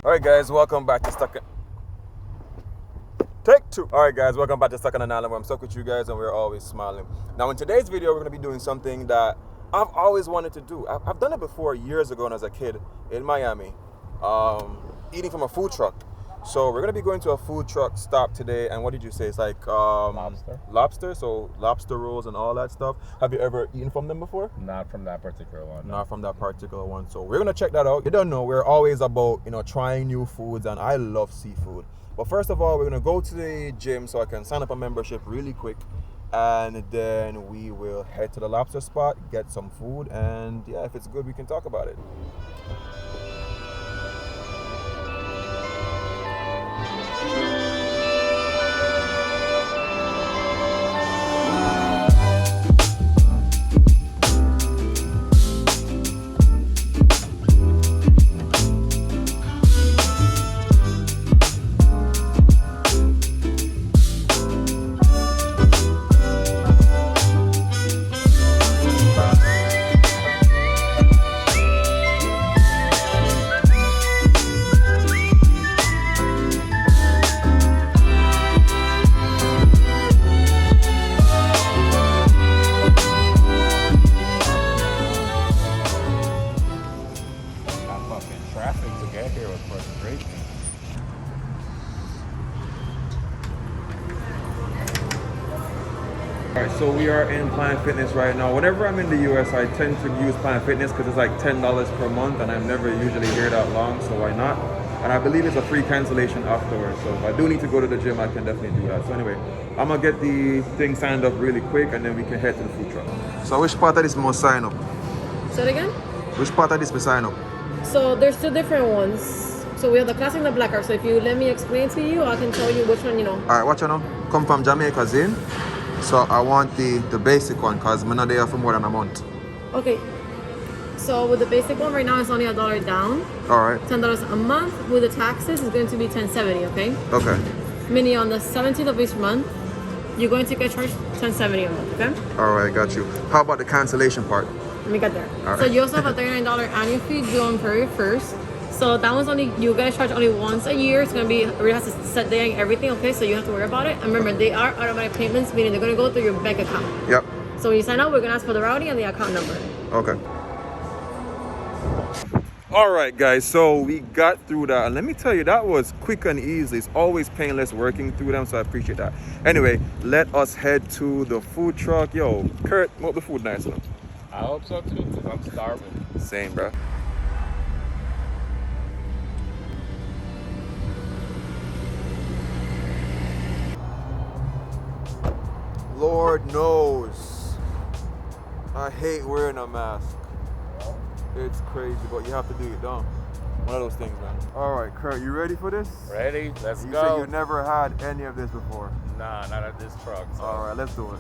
Alright guys, welcome back to Stuck in... Take two. Alright guys, welcome back to Stuck on an Island, where I'm stuck with you guys and we're always smiling. Now in today's video, we're going to be doing something that I've always wanted to do. I've done it before years ago when I was a kid in Miami, eating from a food truck. So we're going to be going to a food truck stop today, and what did you say? It's like Lobster. Lobster, so lobster rolls and all that stuff. Have you ever eaten from them before? Not from that particular one. No. Not from that particular one. So we're going to check that out. You don't know, we're always about, trying new foods, and I love seafood. But first of all, we're going to go to the gym so I can sign up a membership really quick. And then we will head to the lobster spot, get some food, and yeah, if it's good, we can talk about it. Alright, so we are in Planet Fitness right now. Whenever I'm in the US, I tend to use Planet Fitness because it's like $10 per month, and I'm never usually here that long, so why not? And I believe it's a free cancellation afterwards, so if I do need to go to the gym, I can definitely do that. So anyway, I'm gonna get the thing signed up really quick, and then we can head to the food truck. So which part of this must sign up? Say it again? Which part of this we sign up? So there's two different ones. So we have the classic and the black card. So if you let me explain to you, I can tell you which one, Alright, watch out now. Come from Jamaica, Zin. So I want the basic one because I'm not there for more than a month. Okay. So with the basic one right now, it's only $1 down. Alright. $10 a month. With the taxes, it's going to be $10.70, okay? Okay. Meaning on the 17th of each month, you're going to get charged $10.70 a month, okay? Alright, got you. How about the cancellation part? Let me get there. Right. So you also have a $39 annual fee due on February 1st. So that one's only, you get charged only once a year. It's going to be, it has to set day and everything, okay? So you have to worry about it. And remember, they are automatic payments, meaning they're going to go through your bank account. Yep. So when you sign up, we're going to ask for the routing and the account number. Okay. All right, guys. So we got through that. And let me tell you, that was quick and easy. It's always painless working through them, so I appreciate that. Anyway, let us head to the food truck. Yo, Kurt, hope the food nice enough. I hope so too, because I'm starving. Same, bro. Lord knows, I hate wearing a mask. It's crazy, but you have to do it, don't? One of those things, man. All right, Kurt, you ready for this? Ready? Let's You go. said you never had any of this before. Nah, not at this truck. So. All right, let's do it.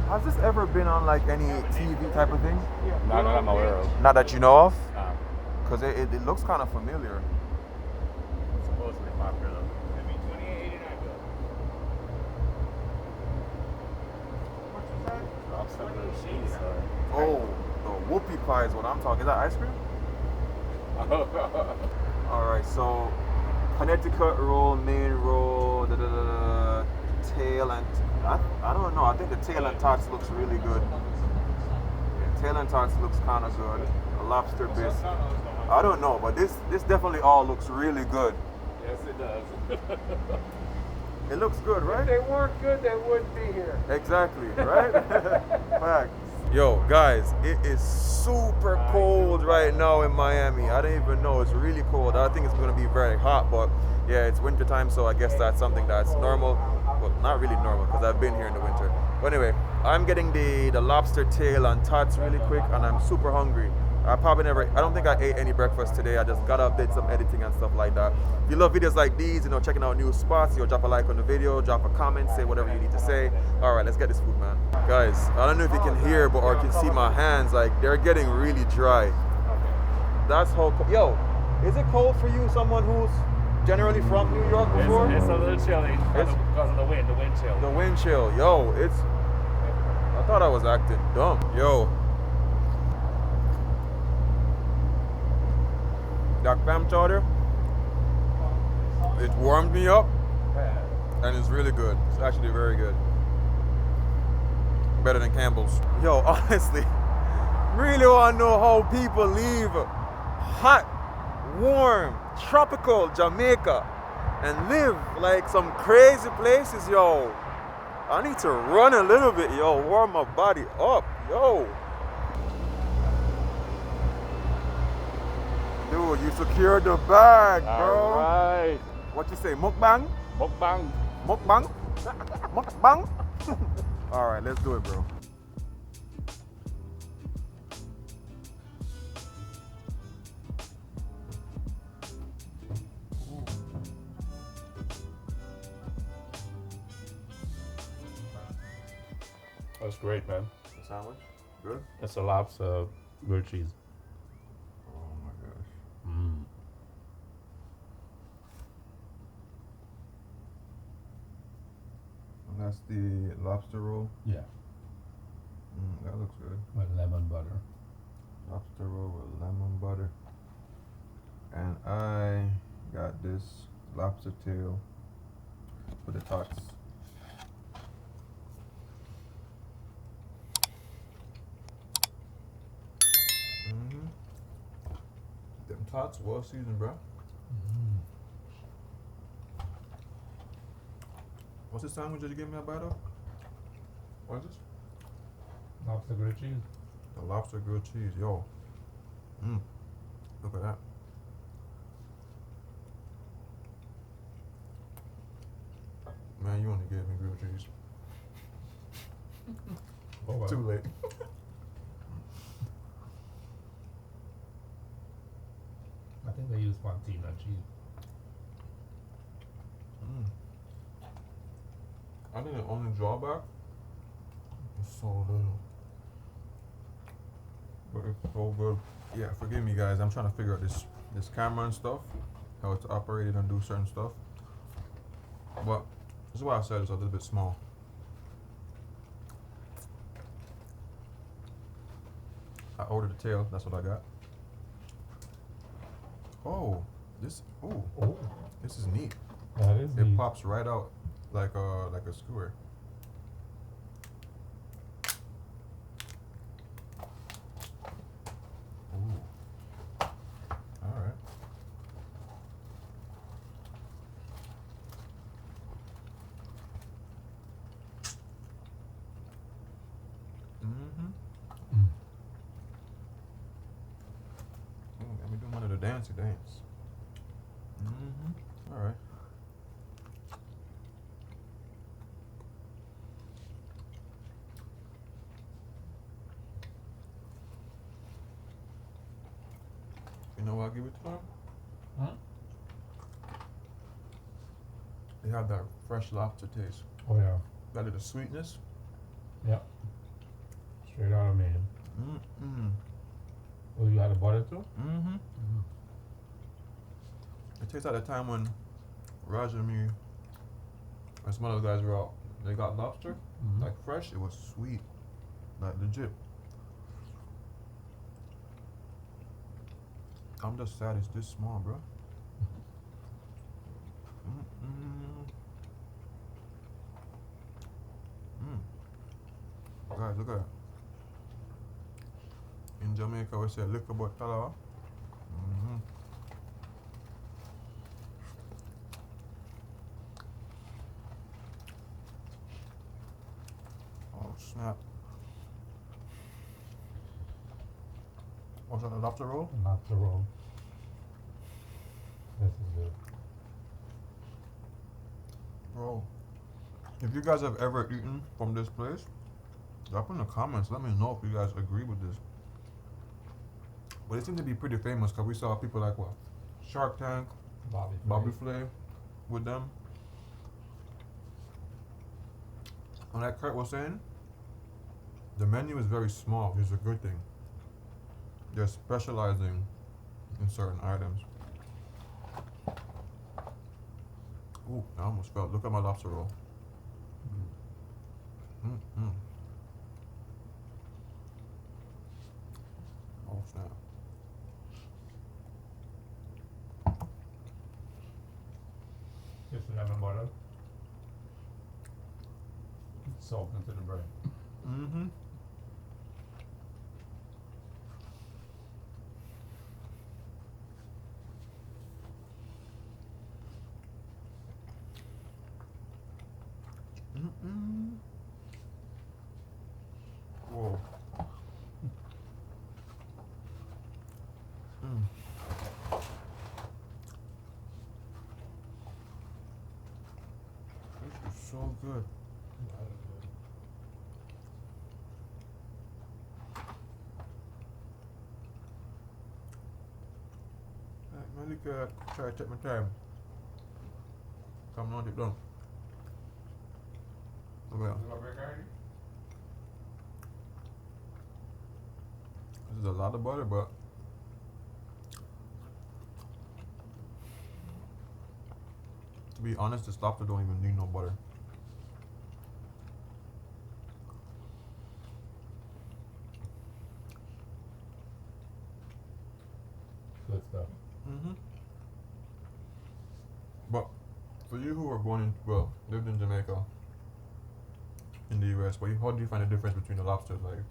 Has this ever been on like any TV type of thing? Not that I'm aware of. Not that you know of? Nah. Because it looks kind of familiar. It's supposedly popular though. I mean, $28.89. Lobster with cheese, Oh, the whoopie pie is what I'm talking. Is that ice cream? All right, so Connecticut roll, Maine roll, tail and I don't know. I think the tail and tots looks really good. Yeah, tail and tots looks kind of good. A lobster bisque. I don't know, but this definitely all looks really good. Yes, it does. It looks good, right? If they weren't good, they wouldn't be here. Exactly, right? Fact. Yo, guys, it is super cold right now in Miami. I don't even know. It's really cold. I think it's going to be very hot, but yeah, it's winter time, so I guess that's something that's normal. Well, not really normal because I've been here in the winter. But anyway, I'm getting the lobster tail and tots really quick, and I'm super hungry. I don't think I ate any breakfast today. I just got up, did some editing and stuff like that. If you love videos like these, checking out new spots, drop a like on the video, drop a comment, say whatever you need to say. All right, let's get this food, man. Guys, I don't know if you can hear or can see my hands, like they're getting really dry. That's how, yo, is it cold for you, someone who's generally from New York before? It's a little chilly because of the wind chill. The wind chill. Yo, it's... I thought I was acting dumb. Yo. That clam chowder, it warmed me up and it's really good. It's actually very good. Better than Campbell's. Yo, honestly, really want to know how people leave hot, warm, tropical Jamaica and live like some crazy places, yo. I need to run a little bit, yo, warm my body up, yo. Dude, you secured the bag, bro. All right. What you say, mukbang? Mukbang. Mukbang? Mukbang? All right, let's do it, bro. That's great, man. The sandwich? Good? It's a lobster grilled cheese. Oh my gosh. And that's the lobster roll. Yeah, That looks good. with lemon butter. Lobster roll with lemon butter. And I got this lobster tail with the tots. Them tots well seasoned, bro. What's the sandwich that you gave me a bite of? What is this? Lobster grilled cheese. The lobster grilled cheese, yo. Look at that. Man, you only gave me grilled cheese. Oh, wow. Too late. I think they use fontina cheese. I think the only drawback is so little. But it's so good. Yeah, forgive me guys, I'm trying to figure out this camera and stuff, how it's operated and do certain stuff. But this is why I said it's a little bit small. I ordered the tail, that's what I got. Oh, this is neat. That is It neat. pops right out like a skewer. Ooh. All right. Let me do one of the dancey dance. All right. You know what I'll give it to them? Huh? They have that fresh lobster taste. Oh yeah. That little sweetness. Yeah. Straight out of Maine. Oh, you had a butter too? It tastes like the time when Raj and me and some other guys were out. They got lobster, like fresh. It was sweet, like legit. I'm just sad it's this small, bro. Guys, look at that. In Jamaica, we say lick about talawa. Oh snap! What's that? A lobster roll? Lobster roll. This is good. Bro, if you guys have ever eaten from this place, drop in the comments. Let me know if you guys agree with this. But it seemed to be pretty famous because we saw people like what? Shark Tank, Bobby Flay with them. And like Kurt was saying, the menu is very small, which is a good thing. They're specializing in certain items. Ooh, I almost fell. Look at my lobster roll. Oh snap. Just lemon butter. Salt into the bread. Mm-hmm. Whoa. This is so good. Really good. Try to take my time. Come on, it done. Well, this is a lot of butter, but to be honest, this lobster don't even need no butter. Good stuff. But for you who are born in, well, lived in Jamaica, in the US, but how do you find the difference between the lobsters, like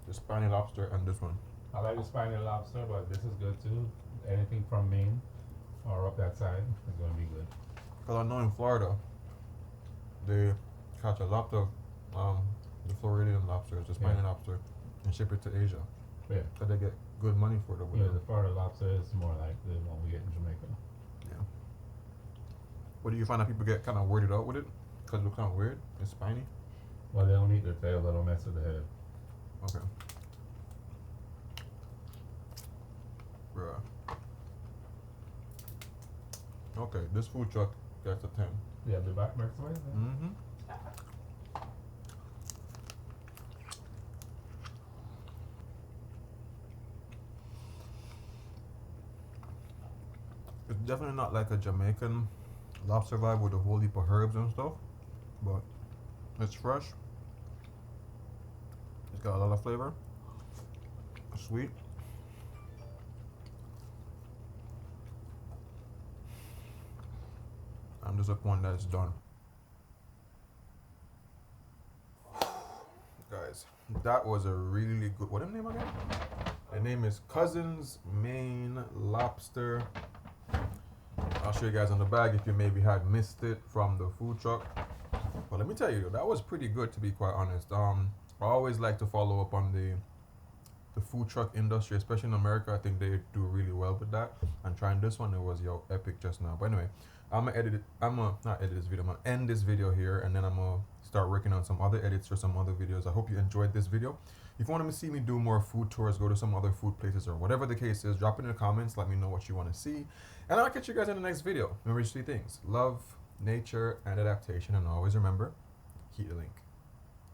the spiny lobster and this one? I like the spiny lobster, but this is good too. Anything from Maine or up that side is going to be good. Because I know in Florida, they catch a lot of the Floridian lobsters, the spiny lobster, and ship it to Asia. Yeah. So they get good money for it over Yeah, there. the Florida lobster is more like the one we get in Jamaica. Yeah. What do you find that people get kind of weirded out with it? Because it looks kind of weird. It's spiny. Well, they don't eat their tail, they don't mess with the head. Okay. Bruh. Okay, this food truck gets a 10. Yeah, the back next way. Mm-hmm. It's definitely not like a Jamaican lobster vibe with a whole heap of herbs and stuff, but it's fresh. It's got a lot of flavor. Sweet. I'm disappointed that it's done. Guys, that was a really good, what is the name again? The name is Cousins Maine Lobster. I'll show you guys on the bag if you maybe had missed it from the food truck. But let me tell you, that was pretty good, to be quite honest. I always like to follow up on the food truck industry, especially in America. I think they do really well with that. And trying this one, it was epic just now. But anyway, I'm gonna not edit this video, I'm gonna end this video here, and then I'm gonna start working on some other edits for some other videos. I hope you enjoyed this video. If you want to see me do more food tours, go to some other food places, or whatever the case is, drop it in the comments, let me know what you want to see, and I'll catch you guys in the next video. Remember 3 things: love, nature, and adaptation, and always remember, keep the link.